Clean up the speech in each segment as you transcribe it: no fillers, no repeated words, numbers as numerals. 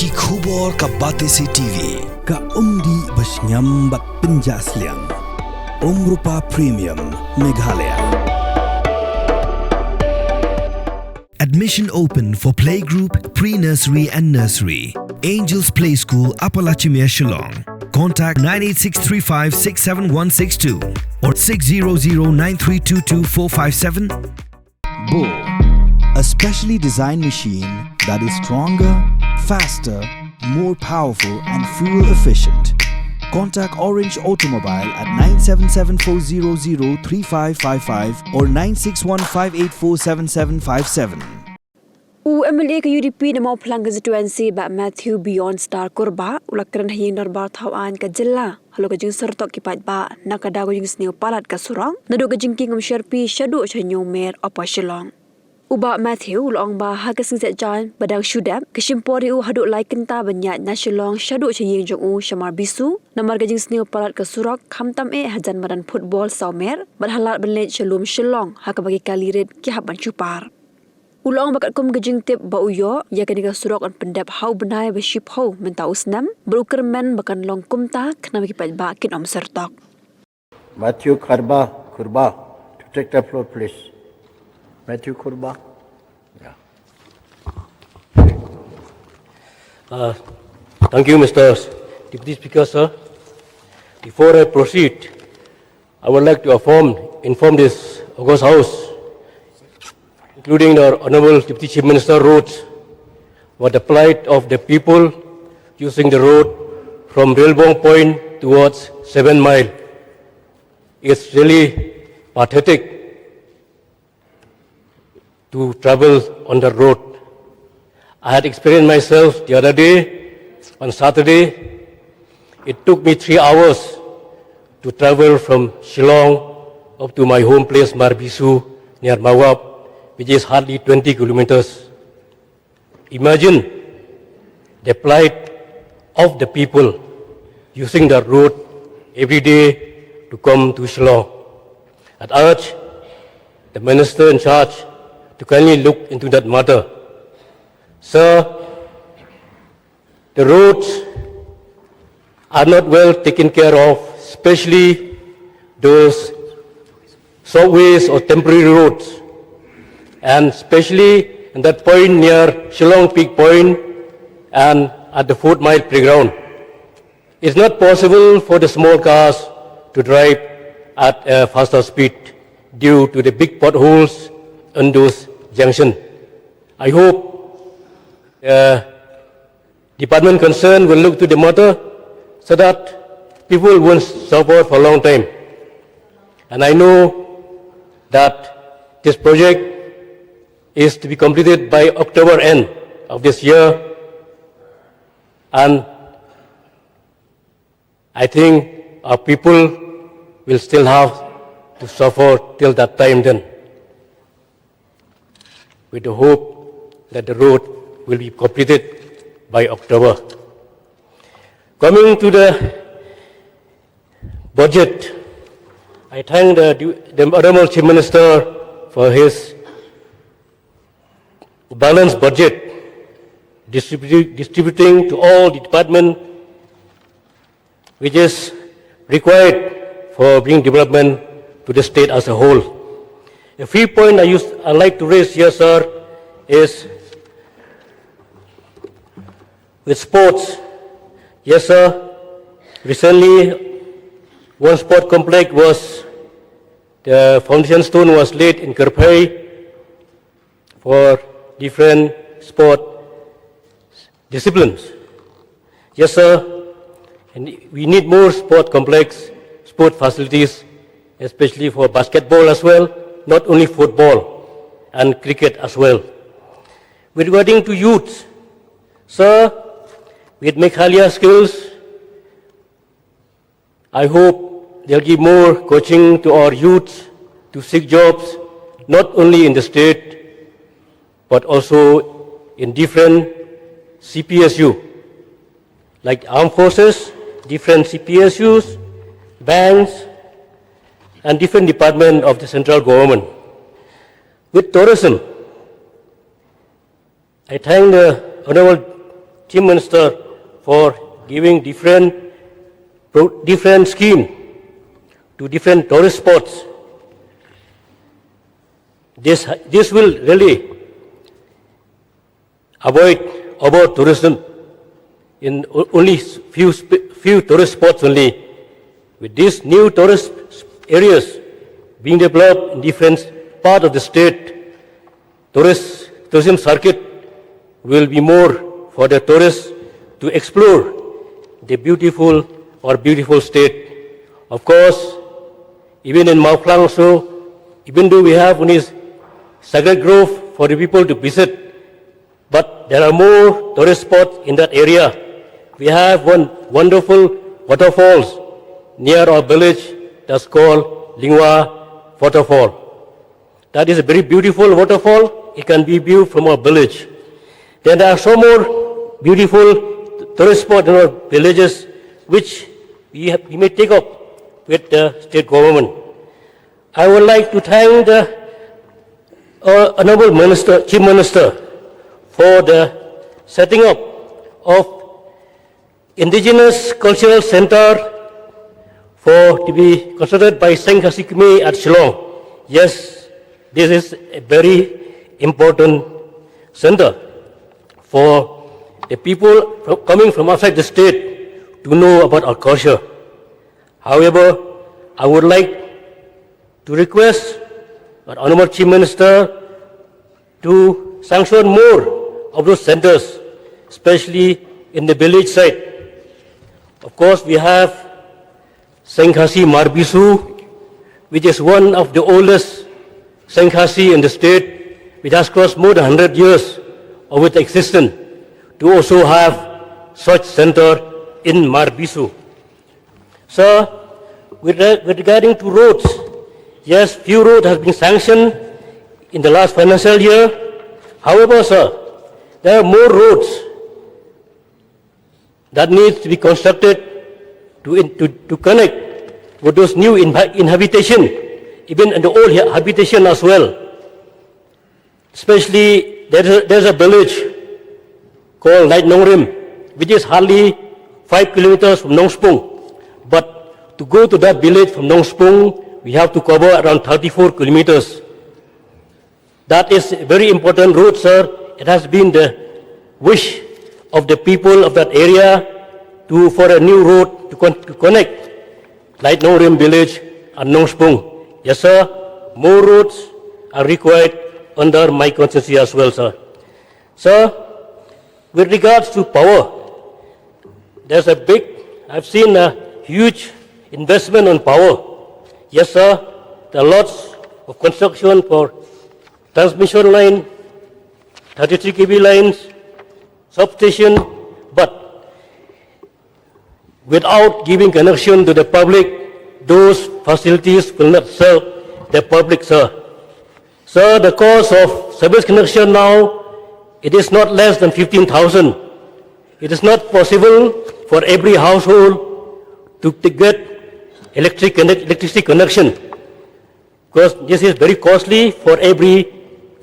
Ki khubor ka Batesi TV. Ka umdi basnyam bat penjasliang. Rupa Premium Meghalaya. Admission open for playgroup, pre-nursery and nursery. Angels Play School, Upper Lachimia, Shillong. Contact 98635 or 6009322 Bull, a specially designed machine that is stronger, faster, more powerful and fuel efficient. Contact Orange Automobile at 977-400-3555 or 961-584-7757. MLA ke UDP na mau pelang constituency ba Matthew Beyond Star Korba ulakran hayang darbar thawan ka jilla halo ka jing sertok kipat ba nakada ko jing sneu palat ka surang nado ka jing king sherpi shadu chanyo mer apa shilong uba Matthew ulong ba ha ka singset jan badang shudam kishimpori u hadu lai kenta banyat na shilong shadu chayeng jong u shamar bisu namar ka jing sneu palat ka surak khamtam hajan madan football saumer badhalat benlet shalom shilong ha ka bagi kalirit ki haban chupar Ulang bakat kum gejing tip ba uyo ya kani ka surok on pendap hau benai ba ship hau menta usnam broker men bakan long kum ta kena bagi pat ba kin om sertok Matthew Kurba to take the floor please. Matthew Kurba. Yeah. Thank you, Mr. Deputy Speaker, sir. Before I proceed, I would like to inform this August House, including the Honourable Deputy Chief Minister, wrote about the plight of the people using the road from Railbong Point towards 7 Mile. It's really pathetic to travel on the road. I had experienced myself the other day, on Saturday. It took me 3 hours to travel from Shillong up to my home place, Marbisu, near Mawab, which is hardly 20 kilometers. Imagine the plight of the people using the road every day to come to Shillong. I'd urge the minister in charge to kindly look into that matter. Sir, the roads are not well taken care of, especially those subways or temporary roads. And especially in that point near Shillong Peak Point and at the 4 Mile Playground. It's not possible for the small cars to drive at a faster speed due to the big potholes on those junctions. I hope the department concerned will look to the matter so that people won't suffer for a long time. And I know that this project is to be completed by October end of this year, and I think our people will still have to suffer till that time then, with the hope that the road will be completed by October. Coming to the budget, I thank the Honourable Chief Minister for his balanced budget, distributing to all the department which is required for bringing development to the state as a whole. A few points I like to raise here, sir, is with sports. Yes, sir. Recently, one sport complex the foundation stone was laid in Kerpai for different sport disciplines. Yes, sir. And we need more sport complex, sport facilities, especially for basketball as well, not only football, and cricket as well. With regarding to youth, sir, with Meghalaya skills, I hope they'll give more coaching to our youth to seek jobs, not only in the state, but also in different CPSU, like armed forces, different CPSUs, banks, and different departments of the central government. With tourism, I thank the Honourable Chief Minister for giving different scheme to different tourist spots. This will really avoid over tourism in only few tourist spots only. With these new tourist areas being developed in different parts of the state, tourism circuit will be more for the tourists to explore the beautiful state. Of course, even in Mao Klang also, even though we have only Sagar Grove for the people to visit, but there are more tourist spots in that area. We have one wonderful waterfalls near our village that's called Lingwa Waterfall. That is a very beautiful waterfall. It can be viewed from our village. Then there are some more beautiful tourist spots in our villages which we may take up with the state government. I would like to thank the Honorable Chief Minister for the setting up of Indigenous Cultural Center to be constructed by Saint Khasi Khmer at Shillong. Yes, this is a very important center for the people coming from outside the state to know about our culture. However, I would like to request our Honorable Chief Minister to sanction more of those centers, especially in the village side. Of course, we have Saint Khasi Marbisu, which is one of the oldest Saint Khasi in the state, which has crossed more than 100 years of its existence, to also have such center in Marbisu. Sir, with regarding to roads, yes, few roads have been sanctioned in the last financial year. However, sir, there are more roads that need to be constructed to connect with those new inhabitation, even in the old habitation as well. Especially, there's a village called Light Nongrim, which is hardly 5 kilometers from Nong Spung. But to go to that village from Nong Spung, we have to cover around 34 kilometers. That is a very important road, sir. It has been the wish of the people of that area for a new road to connect Light Nongrim village and Nong Spung. Yes, sir. More roads are required under my constituency as well, sir. Sir, with regards to power, I've seen a huge investment on power. Yes, sir. There are lots of construction for transmission line, 33 kV lines, substation, but without giving connection to the public, those facilities will not serve the public, sir. Sir, the cost of service connection now, it is not less than 15,000. It is not possible for every household to get electricity connection, because this is very costly for every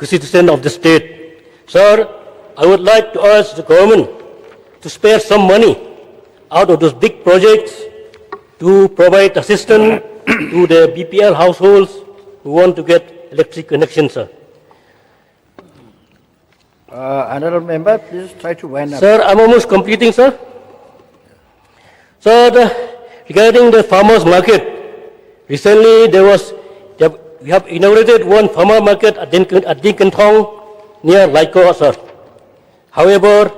citizen of the state. Sir, I would like to urge the government to spare some money out of those big projects to provide assistance to the BPL households who want to get electric connection, sir. Honorable Member, please try to wind up. Sir, I'm almost completing, sir. Sir, regarding the farmers market, recently we have inaugurated one farmer market at Dinkantong near Laiko, sir. However,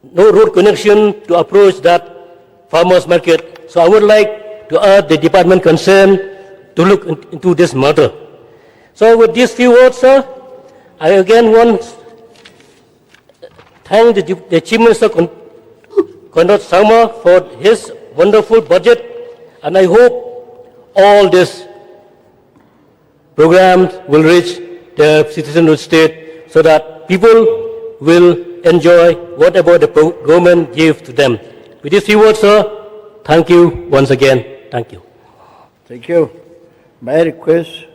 no road connection to approach that farmers market. So I would like to urge the department concerned to look into this matter. So with these few words, sir, I again want to thank the Chief Minister Conrad Sangma for his wonderful budget, and I hope all these programs will reach the citizens of the state so that people will enjoy whatever the government gives to them. With these few words, sir, thank you once again. Thank you. Thank you. May I request